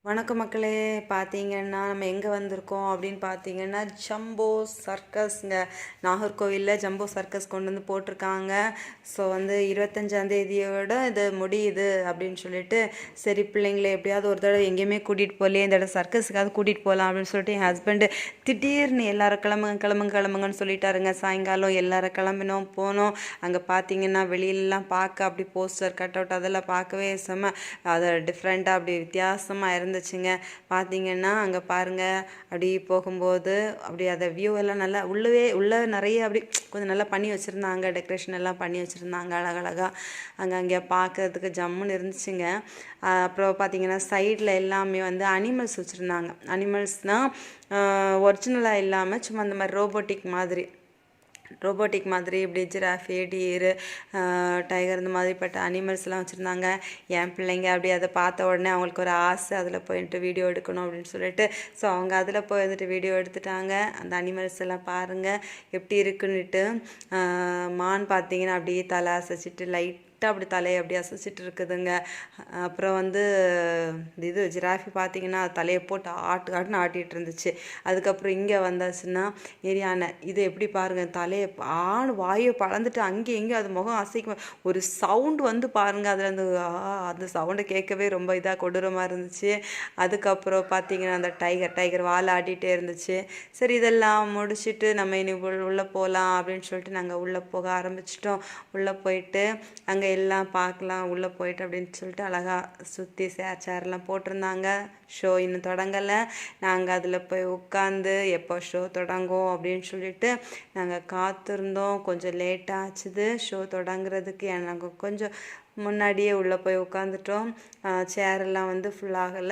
வணக்கம் மக்களே. பார்த்தீங்கன்னா நம்ம எங்கே வந்திருக்கோம் அப்படின்னு பார்த்தீங்கன்னா ஜம்போ சர்க்கஸ்ங்க. நாகர்கோவிலில் ஜம்போ சர்க்கஸ் கொண்டு வந்து போட்டிருக்காங்க. ஸோ வந்து 25ஆந்தேதியோட இது முடியுது அப்படின்னு சொல்லிட்டு, சரி பிள்ளைங்களை எப்படியாவது ஒரு தடவை எங்கேயுமே கூட்டிகிட்டு போகலையே, இந்த தடவை சர்க்கஸுக்காவது கூட்டிகிட்டு போகலாம் அப்படின்னு சொல்லிட்டு என் ஹஸ்பண்டு திடீர்னு எல்லாரும் கிளம்புங்கன்னு சொல்லிட்டாருங்க. சாயங்காலம் எல்லாரும் கிளம்பினோம், போனோம். அங்கே பார்த்தீங்கன்னா வெளியிலலாம் பார்க்க அப்படி போஸ்டர் கட் அவுட் அதெல்லாம் பார்க்கவே செம்ம அதை டிஃப்ரெண்ட்டாக அப்படி வித்தியாசமாக இருந்துச்சுங்க. பார்த்தீங்கன்னா அங்கே பாருங்கள், அப்படி போகும்போது அப்படி அதை வியூ எல்லாம் நல்லா உள்ளே நிறைய அப்படி கொஞ்சம் நல்லா பண்ணி வச்சுருந்தாங்க. டெக்கரேஷன் எல்லாம் பண்ணி வச்சுருந்தாங்க அழகழகாக. அங்கே பார்க்கறதுக்கு ஜம்முன்னு இருந்துச்சுங்க. அப்புறம் பார்த்தீங்கன்னா சைடில் எல்லாமே வந்து அனிமல்ஸ் வச்சுருந்தாங்க. அனிமல்ஸ்னால் ஒரிஜினலாக இல்லாமல் சும்மா அந்த மாதிரி ரோபோட்டிக் மாதிரி இப்படி ஜிராஃபு, டீரு, டைகர் இந்த மாதிரிப்பட்ட அனிமல்ஸ்லாம் வச்சுருந்தாங்க. என் பிள்ளைங்க அப்படி அதை பார்த்த உடனே அவங்களுக்கு ஒரு ஆசை, அதில் போயிட்டு வீடியோ எடுக்கணும் அப்படின்னு சொல்லிட்டு, ஸோ அவங்க அதில் போய் வந்துட்டு வீடியோ எடுத்துட்டாங்க. அந்த அனிமல்ஸ் எல்லாம் பாருங்கள் எப்படி இருக்குன்னுட்டு. மான் பார்த்தீங்கன்னா அப்படியே தலை அசைச்சிட்டு லைட்டாக அப்படி தலையை அப்படி அசைச்சிட்டு இருக்குதுங்க. அப்புறம் வந்து இது ஜிராஃபி பார்த்தீங்கன்னா தலையை போட்டு ஆட்டுன்னு ஆட்டிகிட்டு இருந்துச்சு. அதுக்கப்புறம் இங்கே வந்தாச்சுன்னா யானை. இது எப்படி பாருங்கள், தலையை வாயை பழந்துட்டு அங்கேயும் எங்கேயும் அது முகம் அசைக்கும். ஒரு சவுண்டு வந்து பாருங்கள், அதில் அந்த சவுண்டை கேட்கவே ரொம்ப இதாக கொடூரமாக இருந்துச்சு. அதுக்கப்புறம் பார்த்தீங்கன்னா அந்த டைகர் வால் ஆட்டிகிட்டே இருந்துச்சு. சரி இதெல்லாம் முடிச்சுட்டு நம்ம இனி உள்ளே போகலாம் அப்படின்னு சொல்லிட்டு நாங்கள் உள்ளே போக ஆரம்பிச்சிட்டோம். உள்ளே போயிட்டு அங்கே எல்லாம் பார்க்கலாம், உள்ளே போயிட்டு அப்படின்னு சொல்லிட்டு அழகாக சுற்றி சேர்லாம் போட்டிருந்தாங்க. ஷோ இன்னும் தொடங்கலை. நாங்கள் அதில் போய் உட்காந்து எப்போ ஷோ தொடங்கும் அப்படின்னு சொல்லிட்டு நாங்கள் காத்திருந்தோம். கொஞ்சம் லேட்டாக ஆச்சுது ஷோ தொடங்குறதுக்கு. நாங்கள் கொஞ்சம் முன்னாடியே உள்ளே போய் உட்காந்துட்டோம். சேரெல்லாம் வந்து ஃபுல்லாகலை.